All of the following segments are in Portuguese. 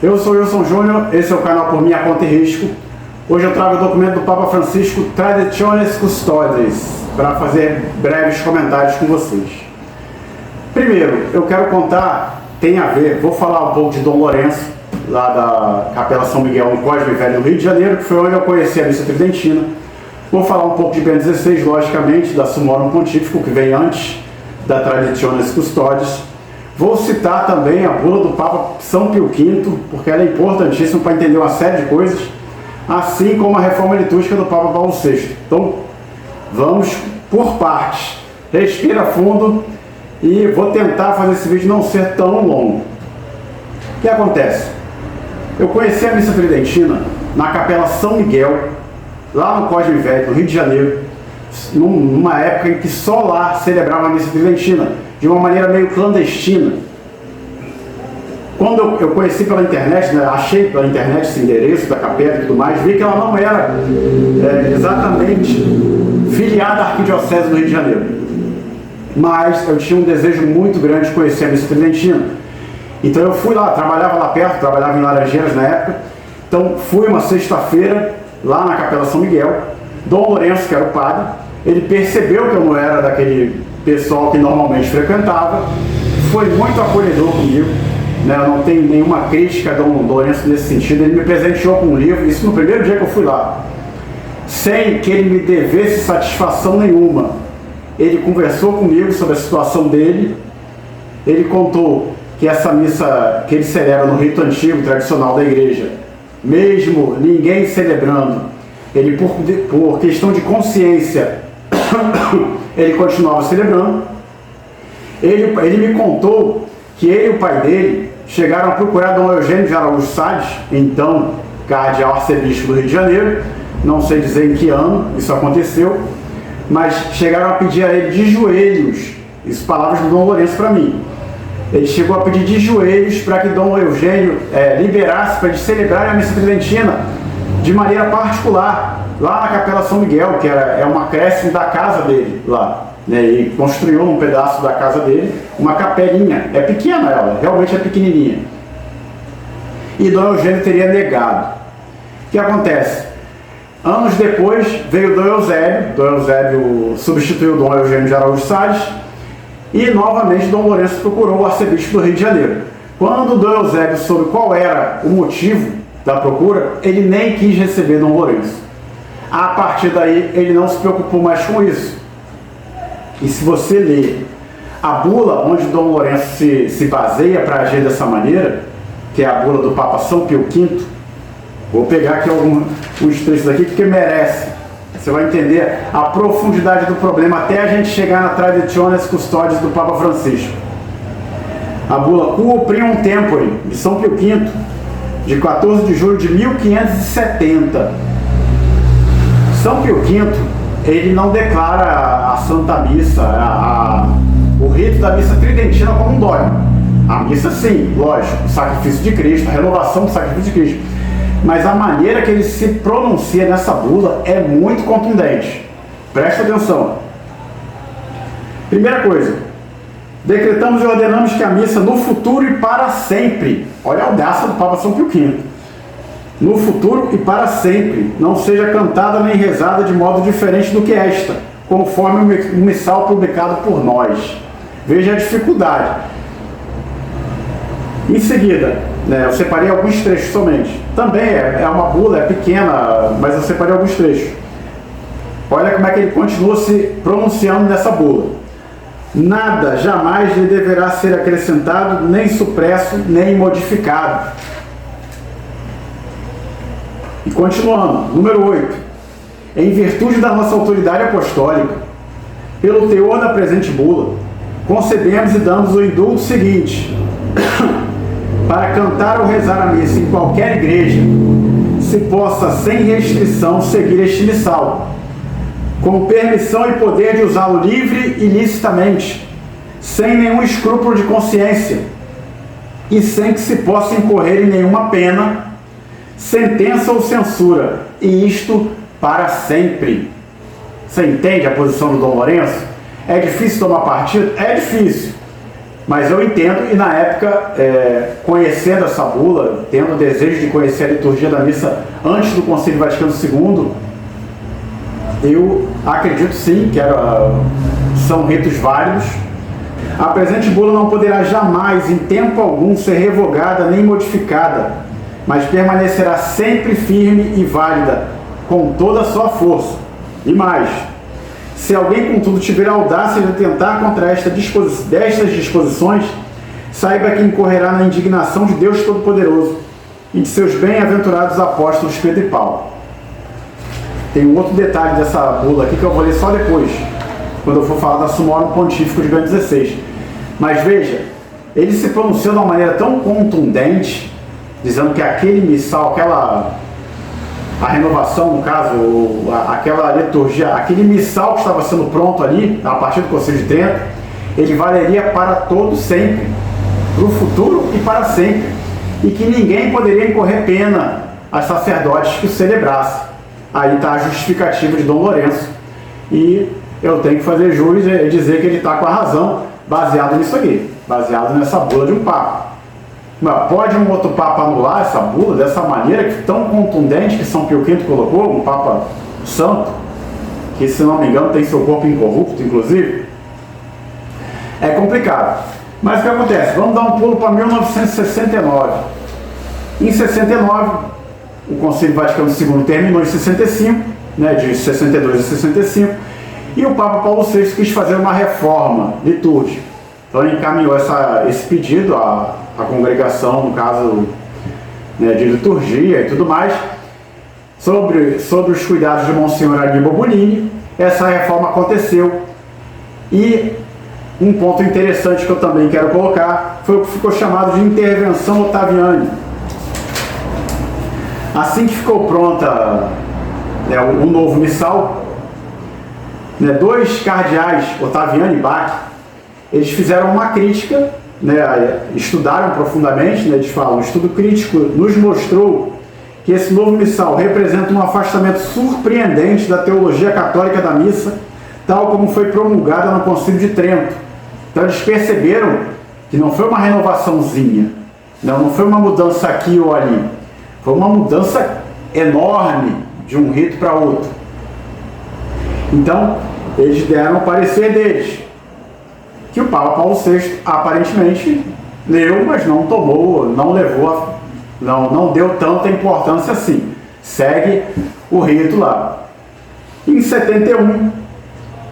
Eu sou Wilson Júnior, esse é o canal Por Minha Conta e Risco. Hoje eu trago o documento do Papa Francisco Traditionis Custodes para fazer breves comentários com vocês. Primeiro, eu quero contar, vou falar um pouco de Dom Lourenço, lá da Capela São Miguel, no Cosme Velho, no Rio de Janeiro, que foi onde eu conheci a Missa Tridentina. Vou falar um pouco de Bento XVI, logicamente, da Summorum Pontifico, que vem antes da Traditionis Custodes. Vou citar também a bula do Papa São Pio V, porque ela é importantíssima para entender uma série de coisas, assim como a reforma litúrgica do Papa Paulo VI. Então, vamos por partes. Respira fundo e vou tentar fazer esse vídeo não ser tão longo. O que acontece? Eu conheci a Missa Tridentina na Capela São Miguel, lá no Cosme Velho, no Rio de Janeiro, numa época em que só lá celebrava a Missa Tridentina, de uma maneira meio clandestina. Quando eu conheci pela internet, achei pela internet esse endereço da capela e tudo mais, vi que ela não era exatamente filiada à Arquidiocese do Rio de Janeiro. Mas eu tinha um desejo muito grande de conhecer a Missa Tridentina. Então eu fui lá, trabalhava lá perto, trabalhava em Laranjeiras na época. Então fui uma sexta-feira lá na Capela São Miguel. Dom Lourenço, que era o padre, ele percebeu que eu não era daquele pessoal que normalmente frequentava, foi muito acolhedor comigo, né? Eu não tenho nenhuma crítica a Dom Lourenço nesse sentido. Ele me presenteou com um livro, isso no primeiro dia que eu fui lá, sem que ele me devesse satisfação nenhuma. Ele conversou comigo sobre a situação dele, ele contou que essa missa que ele celebra no rito antigo, tradicional da igreja, mesmo ninguém celebrando, ele por questão de consciência, ele continuava celebrando. Ele me contou que ele e o pai dele chegaram a procurar Dom Eugênio de Araújo Salles, então cardeal arcebispo do Rio de Janeiro, não sei dizer em que ano isso aconteceu, mas chegaram a pedir a ele de joelhos, isso palavras do Dom Lourenço para mim, ele chegou a pedir de joelhos para que Dom Eugênio liberasse para eles celebrarem a Missa Tridentina de maneira particular, lá na Capela São Miguel, que é uma acréscimo da casa dele lá, né? E construiu num pedaço da casa dele uma capelinha, é pequena ela, realmente é pequenininha. E Dom Eugênio teria negado. O que acontece? Anos depois veio Dom Eusébio substituiu Dom Eugênio de Araújo Salles, e novamente Dom Lourenço procurou o arcebispo do Rio de Janeiro. Quando Dom Eusébio soube qual era o motivo da procura, ele nem quis receber Dom Lourenço. A partir daí, ele não se preocupou mais com isso. E se você ler a bula onde Dom Lourenço se baseia para agir dessa maneira, que é a bula do Papa São Pio V, vou pegar aqui uns trechos aqui porque merece. Você vai entender a profundidade do problema até a gente chegar na Traditionis Custodes do Papa Francisco. A bula Cuprium Tempore, de São Pio V, de 14 de julho de 1570. São Pio V, ele não declara a Santa Missa, o rito da Missa Tridentina como um dogma. A missa sim, lógico, o sacrifício de Cristo, a renovação do sacrifício de Cristo. Mas a maneira que ele se pronuncia nessa bula é muito contundente. Presta atenção. Primeira coisa, decretamos e ordenamos que a missa no futuro e para sempre, olha a audácia do Papa São Pio V, no futuro e para sempre, não seja cantada nem rezada de modo diferente do que esta, conforme o missal publicado por nós. Veja a dificuldade. Em seguida, eu separei alguns trechos somente. Também é uma bula, é pequena, mas eu separei alguns trechos. Olha como é que ele continua se pronunciando nessa bula. Nada jamais lhe deverá ser acrescentado, nem supresso, nem modificado. E continuando, número 8. Em virtude da nossa autoridade apostólica, pelo teor da presente bula, concebemos e damos o indulto seguinte: para cantar ou rezar a missa em qualquer igreja, se possa sem restrição seguir este missal, com permissão e poder de usá-lo livre e licitamente, sem nenhum escrúpulo de consciência, e sem que se possa incorrer em nenhuma pena, sentença ou censura, e isto para sempre. Você entende a posição do Dom Lourenço? É difícil tomar partido? É difícil. Mas eu entendo, e na época, conhecendo essa bula, tendo o desejo de conhecer a liturgia da missa antes do Concílio Vaticano II, eu acredito sim que são ritos válidos. A presente bula não poderá jamais, em tempo algum, ser revogada nem modificada, mas permanecerá sempre firme e válida, com toda a sua força. E mais, se alguém, contudo, tiver a audácia de tentar contra destas disposições, saiba que incorrerá na indignação de Deus Todo-Poderoso e de seus bem-aventurados apóstolos Pedro e Paulo. Tem um outro detalhe dessa bula aqui que eu vou ler só depois, quando eu for falar da Sumorum Pontífico de Bento XVI. Mas veja, ele se pronunciou de uma maneira tão contundente, dizendo que aquele missal, a renovação, no caso, aquela liturgia, aquele missal que estava sendo pronto ali, a partir do Concílio de Trento, ele valeria para todo sempre, para o futuro e para sempre, e que ninguém poderia incorrer pena a sacerdotes que o celebrassem. Aí está a justificativa de Dom Lourenço, e eu tenho que fazer jus e dizer que ele está com a razão, baseado nisso aqui, baseado nessa bula de um Papa. Mas pode um outro Papa anular essa bula dessa maneira, tão contundente, que São Pio V colocou, um Papa santo, que, se não me engano, tem seu corpo incorrupto, inclusive? É complicado. Mas o que acontece? Vamos dar um pulo para 1969. Em 69, o Concílio Vaticano II terminou em 65, de 62 a 65, e o Papa Paulo VI quis fazer uma reforma litúrgica. Então ele encaminhou esse pedido à congregação, no caso, de liturgia e tudo mais, sobre os cuidados de Monsenhor Aníbal Bonini. Essa reforma aconteceu, e um ponto interessante que eu também quero colocar foi o que ficou chamado de intervenção Ottaviani. Assim que ficou pronta o novo missal, dois cardeais, Ottaviani e Bach, eles fizeram uma crítica, estudaram profundamente, eles falam, o estudo crítico nos mostrou que esse novo missal representa um afastamento surpreendente da teologia católica da missa, tal como foi promulgada no Concílio de Trento. Então eles perceberam que não foi uma renovaçãozinha, não foi uma mudança aqui ou ali, foi uma mudança enorme de um rito para outro. Então eles deram o parecer deles, que o Papa Paulo VI aparentemente leu, mas não tomou, não levou, não deu tanta importância assim. Segue o rito lá. Em 71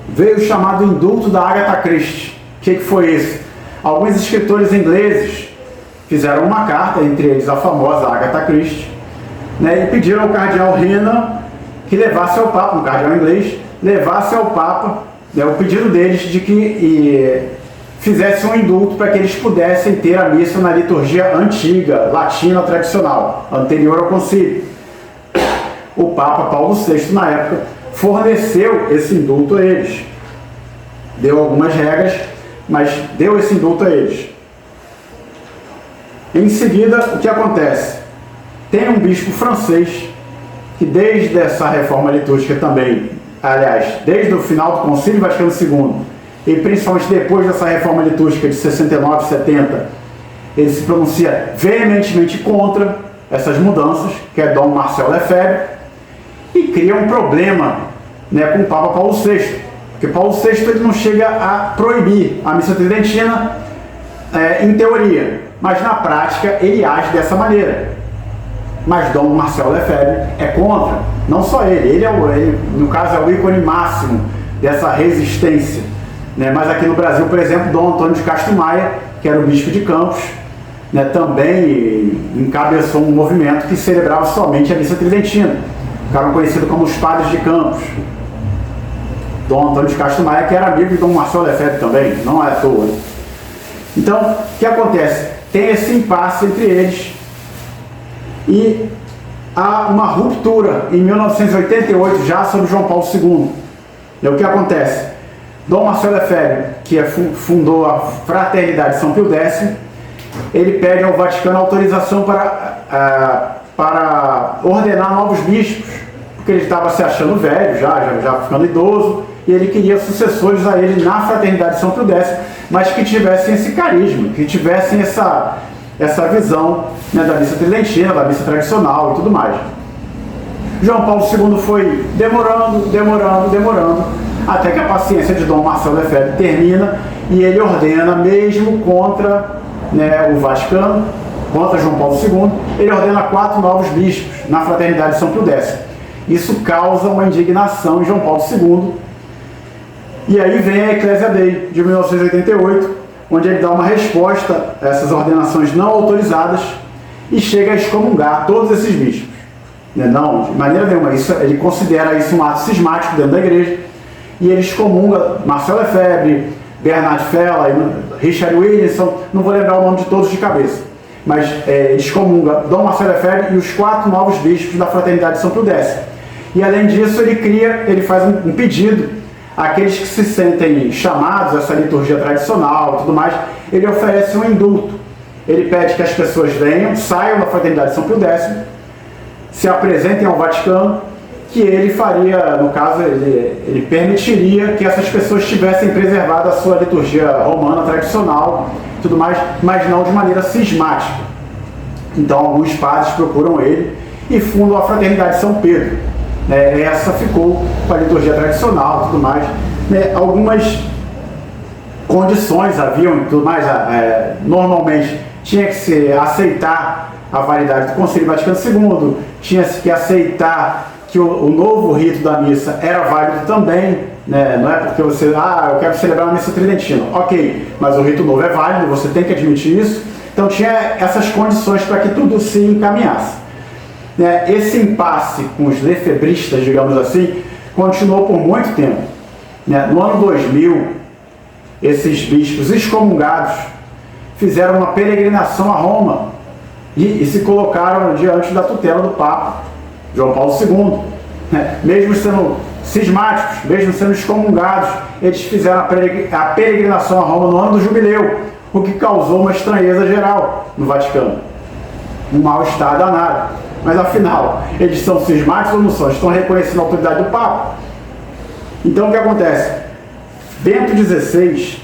veio o chamado indulto da Agatha Christie. O que foi isso? Alguns escritores ingleses fizeram uma carta, entre eles a famosa Agatha Christie, e pediram ao cardeal Renan que levasse ao Papa, um cardeal inglês, levasse ao Papa o pedido deles de que fizesse um indulto para que eles pudessem ter a missa na liturgia antiga, latina, tradicional, anterior ao concílio. O Papa Paulo VI, na época, forneceu esse indulto a eles. Deu algumas regras, mas deu esse indulto a eles. Em seguida, o que acontece? Tem um bispo francês que, desde essa reforma litúrgica também, aliás, desde o final do Concílio Vaticano II, e principalmente depois dessa reforma litúrgica de 69 e 70, ele se pronuncia veementemente contra essas mudanças, que é Dom Marcel Lefebvre, e cria um problema com o Papa Paulo VI, porque Paulo VI ele não chega a proibir a missa tridentina em teoria, mas na prática ele age dessa maneira. Mas Dom Marcel Lefebvre é contra, não só ele no caso é o ícone máximo dessa resistência, mas aqui no Brasil, por exemplo, Dom Antônio de Castro Maia, que era o bispo de Campos, também encabeçou um movimento que celebrava somente a missa tridentina, ficaram conhecidos como os padres de Campos. Dom Antônio de Castro Maia, que era amigo de Dom Marcel Lefebvre também, não é à toa. Então, o que acontece? Tem esse impasse entre eles, e há uma ruptura em 1988 já sobre João Paulo II. E o que acontece? Dom Marcel Lefebvre, que fundou a Fraternidade São Pio X, ele pede ao Vaticano autorização para ordenar novos bispos, porque ele estava se achando velho, já ficando idoso, e ele queria sucessores a ele na Fraternidade de São Pio X, mas que tivessem esse carisma, que tivessem essa visão, né, da missa tridentina, da missa tradicional e tudo mais. João Paulo II foi demorando, até que a paciência de Dom Marcelo Lefebvre termina e ele ordena, mesmo contra, né, o Vaticano, contra João Paulo II, ele ordena 4 novos bispos na Fraternidade de São Pio X. Isso causa uma indignação em João Paulo II. E aí vem a Ecclesia Dei, de 1988, onde ele dá uma resposta a essas ordenações não autorizadas e chega a excomungar todos esses bispos. Não, de maneira nenhuma. Ele considera isso um ato cismático dentro da igreja, e ele excomunga Marcelo Lefebvre, Bernard Fella, Richard Williamson, não vou lembrar o nome de todos de cabeça, mas excomunga Dom Marcelo Lefebvre e os 4 novos bispos da Fraternidade de São Pio X. E além disso, ele faz um pedido àqueles que se sentem chamados a essa liturgia tradicional e tudo mais, ele oferece um indulto. Ele pede que as pessoas venham, saiam da Fraternidade de São Pio X, se apresentem ao Vaticano, que ele faria, no caso, ele permitiria que essas pessoas tivessem preservado a sua liturgia romana tradicional e tudo mais, mas não de maneira cismática. Então, alguns padres procuram ele e fundam a Fraternidade de São Pedro. Essa ficou com a liturgia tradicional e tudo mais. Algumas condições haviam e tudo mais. Normalmente, tinha que se aceitar a validade do Concílio Vaticano II, tinha-se que aceitar que o novo rito da missa era válido também, né? Não é porque você, eu quero celebrar uma missa tridentina, ok, mas o rito novo é válido, você tem que admitir isso. Então tinha essas condições para que tudo se encaminhasse. Esse impasse com os lefebristas, digamos assim, continuou por muito tempo. No ano 2000, esses bispos excomungados fizeram uma peregrinação a Roma e se colocaram diante da tutela do Papa João Paulo II. Mesmo sendo cismáticos, mesmo sendo excomungados, eles fizeram a peregrinação a Roma no ano do jubileu, o que causou uma estranheza geral no Vaticano, um mal-estar danado. Mas afinal, eles são cismáticos ou não são? Estão reconhecendo a autoridade do Papa? Então o que acontece? Bento XVI,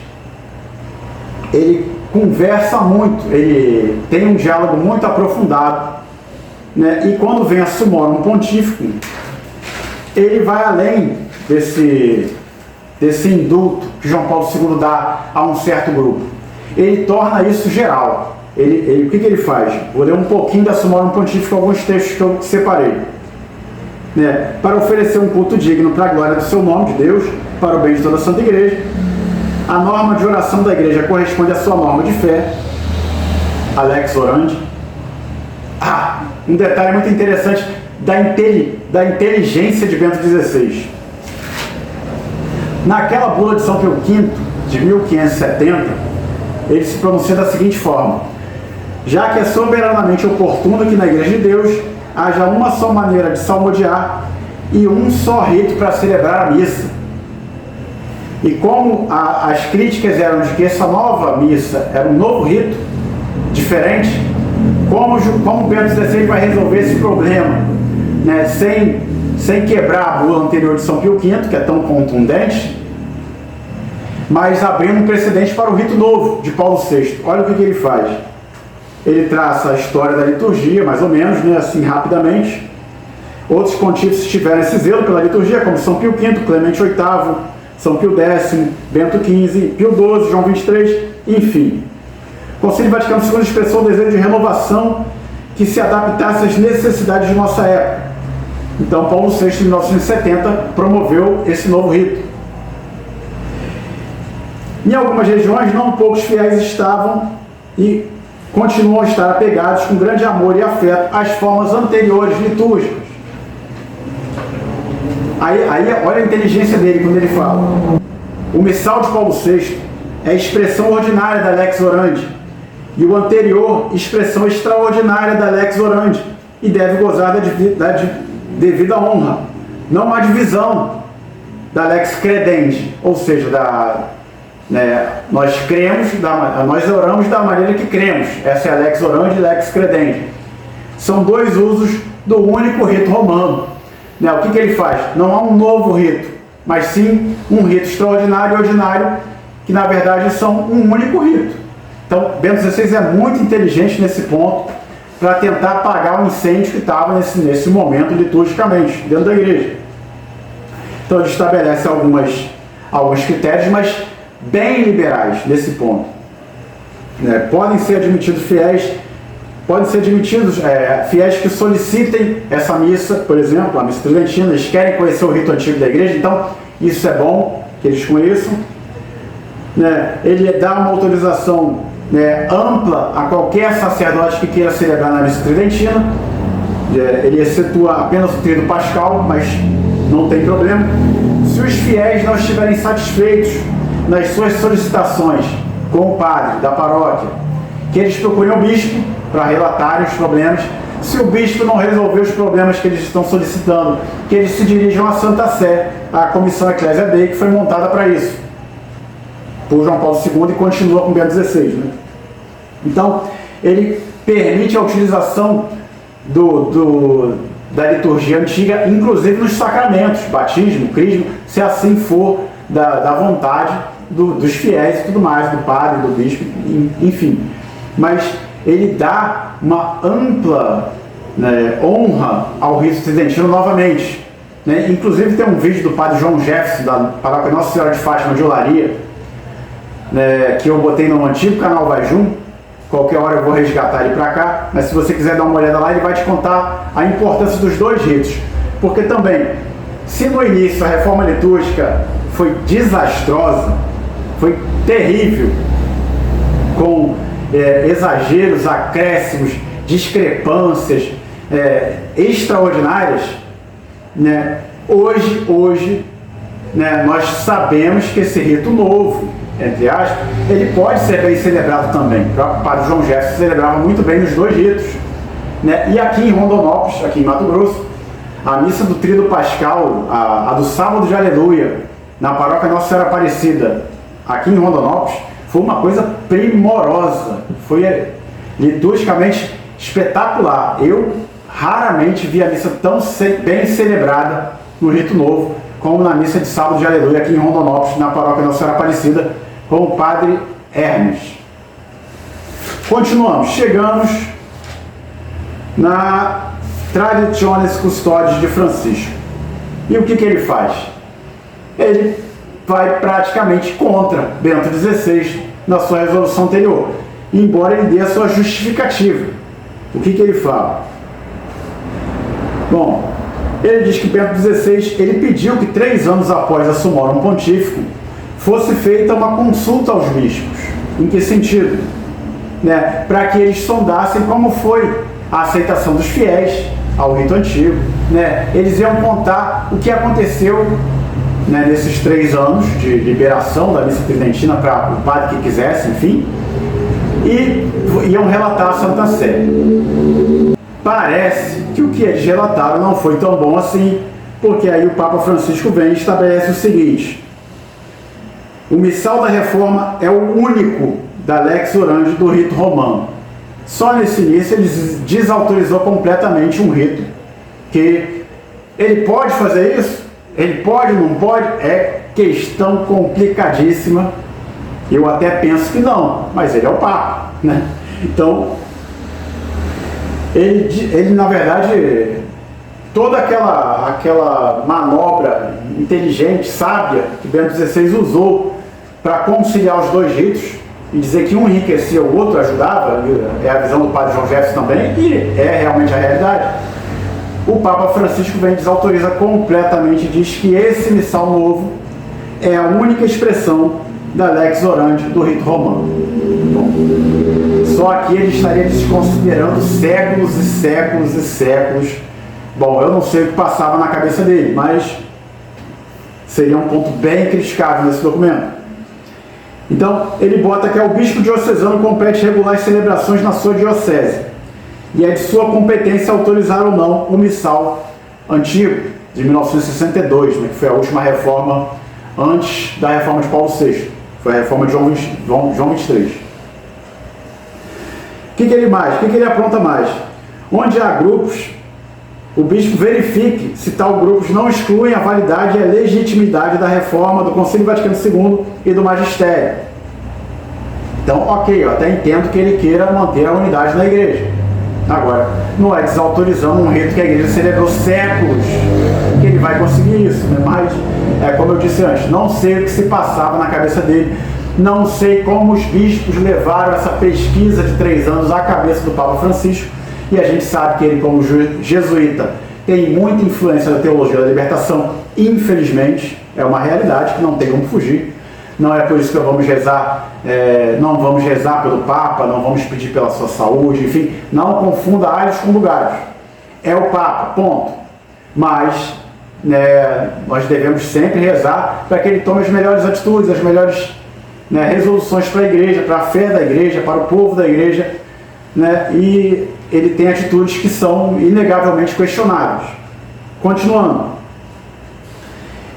ele conversa muito, ele tem um diálogo muito aprofundado, né? E quando vem a Summorum Pontificum, ele vai além desse indulto que João Paulo II dá a um certo grupo. Ele torna isso geral. O que ele faz? Vou ler um pouquinho da Summorum Pontificum, alguns textos que eu separei. Para oferecer um culto digno para a glória do seu nome, de Deus, para o bem de toda a Santa Igreja, a norma de oração da Igreja corresponde à sua norma de fé, Alex Orandi. Um detalhe muito interessante da inteligência de Bento XVI. Naquela bula de São Pio V, de 1570, ele se pronuncia da seguinte forma: já que é soberanamente oportuno que na Igreja de Deus haja uma só maneira de salmodiar e um só rito para celebrar a missa. E como as críticas eram de que essa nova missa era um novo rito, diferente, como Bento XVI vai resolver esse problema, né, sem quebrar a bula anterior de São Pio V, que é tão contundente, mas abrindo um precedente para o rito novo de Paulo VI. Olha o que ele faz. Ele traça a história da liturgia, mais ou menos, né, assim rapidamente. Outros pontífices tiveram esse zelo pela liturgia, como São Pio V, Clemente VIII, São Pio X, Bento XV, Pio XII, João XXIII, enfim. O Concílio Vaticano II expressou o desejo de renovação que se adaptasse às necessidades de nossa época. Então, Paulo VI, em 1970, promoveu esse novo rito. Em algumas regiões, não poucos fiéis estavam e continuam a estar apegados com grande amor e afeto às formas anteriores litúrgicas. Aí olha a inteligência dele quando ele fala: o missal de Paulo VI é a expressão ordinária da Lex Orandi, e o anterior, expressão extraordinária da Lex Orandi, e deve gozar da devida honra. Não há divisão da Lex Credendi, ou seja, nós oramos da maneira que cremos. Essa é a Lex Orandi e Lex Credendi. São dois usos do único rito romano. O que ele faz? Não há um novo rito, mas sim um rito extraordinário e ordinário, que na verdade são um único rito. Então, Bento XVI é muito inteligente nesse ponto, para tentar apagar o incêndio que estava nesse momento liturgicamente, dentro da igreja. Então ele estabelece alguns critérios, mas bem liberais nesse ponto. Podem ser admitidos fiéis que solicitem essa missa, por exemplo, a missa tridentina, eles querem conhecer o rito antigo da igreja, então isso é bom que eles conheçam. Ele dá uma autorização ampla a qualquer sacerdote que queira celebrar na missa tridentina. Ele excetua apenas o tríduo pascal, mas não tem problema. Se os fiéis não estiverem satisfeitos nas suas solicitações com o padre da paróquia, que eles procurem o bispo para relatarem os problemas. Se o bispo não resolver os problemas que eles estão solicitando, que eles se dirijam à Santa Sé, à Comissão Ecclesia Dei, que foi montada para isso, por João Paulo II, e continua com Bento XVI. Então, ele permite a utilização da liturgia antiga, inclusive nos sacramentos, batismo, crisma, se assim for da vontade dos fiéis e tudo mais, do padre, do bispo, enfim. Mas ele dá uma ampla honra ao rito tridentino novamente. Inclusive tem um vídeo do padre João Jefferson, da paróquia Nossa Senhora de Fátima de Olaria, que eu botei no antigo canal Vajum. Qualquer hora eu vou resgatar ele para cá, mas se você quiser dar uma olhada lá, ele vai te contar a importância dos dois ritos. Porque também, se no início a reforma litúrgica foi desastrosa, foi terrível, com exageros, acréscimos, discrepâncias extraordinárias, hoje nós sabemos que esse rito novo, entre aspas, ele pode ser bem celebrado também. O próprio padre João Jefferson celebrava muito bem os dois ritos. E aqui em Rondonópolis, aqui em Mato Grosso, a missa do tríduo pascal, a do sábado de aleluia, na paróquia Nossa Senhora Aparecida, aqui em Rondonópolis, foi uma coisa primorosa, foi liturgicamente espetacular. Eu raramente vi a missa tão bem celebrada no rito novo, como na missa de sábado de aleluia aqui em Rondonópolis, na paróquia Nossa Senhora Aparecida, com o padre Hermes. Continuamos, chegamos na Traditiones Custodes de Francisco. E o que ele faz? Ele vai praticamente contra Bento XVI na sua resolução anterior, embora ele dê a sua justificativa. O que ele fala? Bom, ele diz que Bento XVI ele pediu que 3 anos após a Summorum Pontificum fosse feita uma consulta aos bispos. Em que sentido? Para que eles sondassem como foi a aceitação dos fiéis ao rito antigo. Eles iam contar o que aconteceu nesses 3 anos de liberação da missa tridentina para o padre que quisesse, enfim, e iam relatar a Santa Sé. Parece que o que eles relataram não foi tão bom assim, porque aí o Papa Francisco vem e estabelece o seguinte: o missal da reforma é o único da lex orandi do rito romano. Só nesse início ele desautorizou completamente um rito, que ele pode fazer isso? Ele pode, não pode? É questão complicadíssima. Eu até penso que não, mas ele é o Papa, Então, ele na verdade, toda aquela manobra inteligente, sábia, que Bento XVI usou para conciliar os dois ritos, e dizer que um enriquecia o outro, ajudava, é a visão do padre João Jefferson também, e é realmente a realidade. O Papa Francisco vem e desautoriza completamente, diz que esse missal novo é a única expressão da lex orandi do rito romano. Bom, só que ele estaria desconsiderando séculos e séculos e séculos. Bom, eu não sei o que passava na cabeça dele, mas seria um ponto bem criticável nesse documento. Então, ele bota que o bispo diocesano compete regular as celebrações na sua diocese, e é de sua competência autorizar ou não o missal antigo, de 1962, que foi a última reforma antes da reforma de Paulo VI. Foi a reforma de João XXIII. O que ele apronta mais? Onde há grupos o bispo verifique se tal grupos não excluem a validade e a legitimidade da reforma do Concílio Vaticano II e do magistério. Então, ok, eu até entendo que ele queira manter a unidade na igreja. Agora, não é desautorizando um rito que a igreja celebrou séculos que ele vai conseguir isso, né? Mas, como eu disse antes, não sei o que se passava na cabeça dele, não sei como os bispos levaram essa pesquisa de 3 anos à cabeça do Papa Francisco, e a gente sabe que ele, como jesuíta, tem muita influência da teologia da libertação, infelizmente, é uma realidade que não tem como fugir. Não é por isso que vamos rezar, não vamos rezar pelo Papa, não vamos pedir pela sua saúde, enfim, não confunda alhos com bugalhos. É o Papa, ponto. Mas nós devemos sempre rezar para que ele tome as melhores atitudes, as melhores resoluções para a igreja, para a fé da igreja, para o povo da igreja, e ele tem atitudes que são inegavelmente questionáveis. Continuando.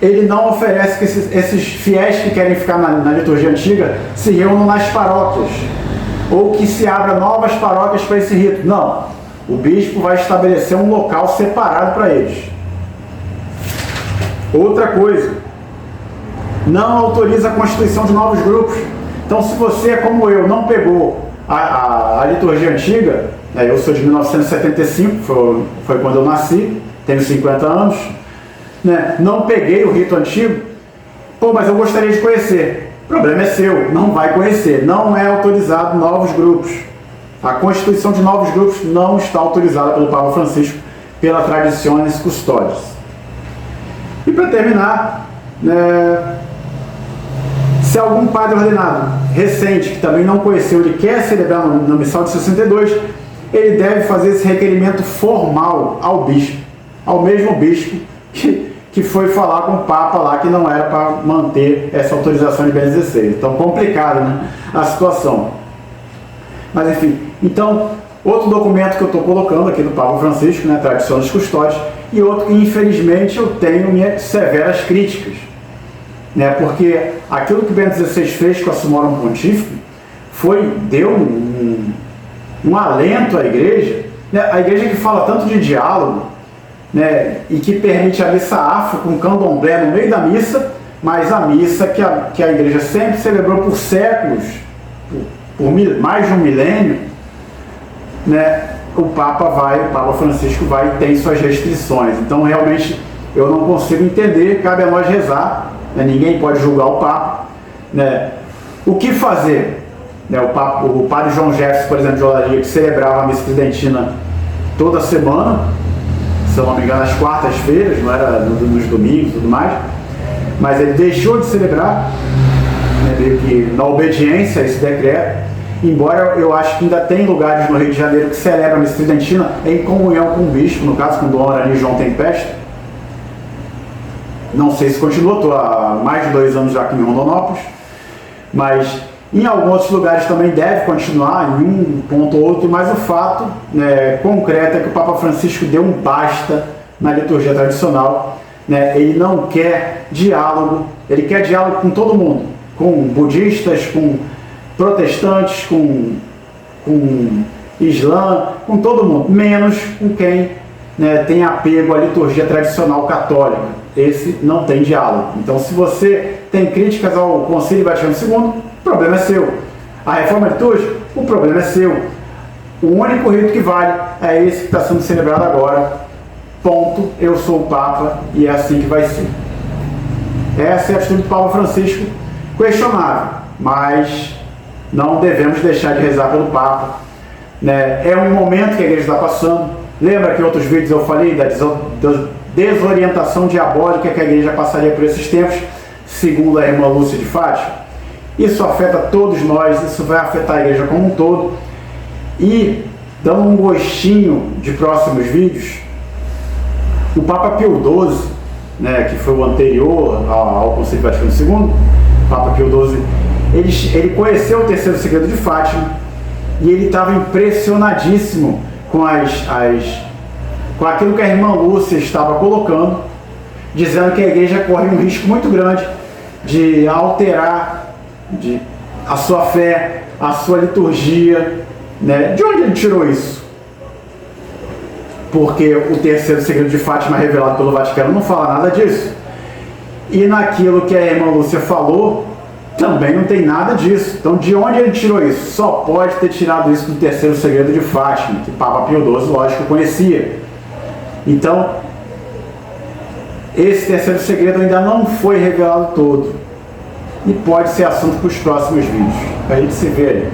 Ele não oferece que esses fiéis que querem ficar na liturgia antiga se reúnam nas paróquias, ou que se abra novas paróquias para esse rito. Não. O bispo vai estabelecer um local separado para eles. Outra coisa, não autoriza a constituição de novos grupos. Então, se você, como eu, não pegou a liturgia antiga, eu sou de 1975, foi quando eu nasci, tenho 50 anos, não peguei o rito antigo, mas eu gostaria de conhecer. O problema é seu, não vai conhecer, não é autorizado novos grupos. A constituição de novos grupos não está autorizada pelo Papa Francisco, pela Traditionis Custodes. E para terminar, se algum padre ordenado recente, que também não conheceu, ele quer celebrar na missal de 62, ele deve fazer esse requerimento formal ao bispo, ao mesmo bispo que foi falar com o Papa lá, que não era para manter essa autorização de Bento XVI. Então, complicado, né, a situação. Mas, enfim, então, outro documento que eu estou colocando aqui do Papa Francisco, Traditionis Custodes, e outro que, infelizmente, eu tenho minhas severas críticas, porque aquilo que Bento XVI fez com a Summorum Pontifice deu um alento à igreja, a igreja que fala tanto de diálogo, e que permite a missa afro com candomblé no meio da missa, mas a missa que a igreja sempre celebrou por séculos, por mais de um milênio, o Papa Francisco tem suas restrições. Então, realmente, eu não consigo entender, cabe a nós rezar, ninguém pode julgar o Papa, o que fazer? O padre João Jefferson, por exemplo, de Olaria, que celebrava a missa tridentina toda semana, se eu não me engano, às quartas-feiras, não era nos domingos e tudo mais, mas ele deixou de celebrar, meio que na obediência a esse decreto, embora eu acho que ainda tem lugares no Rio de Janeiro que celebram a missa tridentina em comunhão com o bispo, no caso com o Dom Arani João Tempeste. Não sei se continua, estou há mais de 2 anos já aqui em Rondonópolis, mas em alguns outros lugares também deve continuar, em um ponto ou outro, mas o fato concreto é que o Papa Francisco deu um basta na liturgia tradicional. Ele não quer diálogo, ele quer diálogo com todo mundo, com budistas, com protestantes, com Islã, com todo mundo, menos com quem tem apego à liturgia tradicional católica. Esse não tem diálogo. Então, se você tem críticas ao Concílio Vaticano II, o problema é seu. A reforma litúrgica, o problema é seu. O único rito que vale é esse que está sendo celebrado agora. Ponto. Eu sou o Papa e é assim que vai ser. Essa é a atitude do Papa Francisco, questionável, mas não devemos deixar de rezar pelo Papa. É um momento que a igreja está passando. Lembra que em outros vídeos eu falei da desorientação diabólica que a igreja passaria por esses tempos, segundo a irmã Lúcia de Fátima? Isso afeta todos nós, isso vai afetar a igreja como um todo. E, dando um gostinho de próximos vídeos, o Papa Pio XII, que foi o anterior ao Concílio Vaticano II, o Papa Pio XII, ele conheceu o terceiro segredo de Fátima e ele estava impressionadíssimo com aquilo que a irmã Lúcia estava colocando, dizendo que a igreja corre um risco muito grande de alterar a sua fé, a sua liturgia. De onde ele tirou isso? porque o terceiro segredo de Fátima revelado pelo Vaticano não fala nada disso. E naquilo que a irmã Lúcia falou, também não tem nada disso. Então, de onde ele tirou isso? Só pode ter tirado isso do terceiro segredo de Fátima, que Papa Pio XII, lógico, conhecia. Então, esse terceiro segredo ainda não foi revelado todo. E pode ser assunto para os próximos vídeos. A gente se vê aí.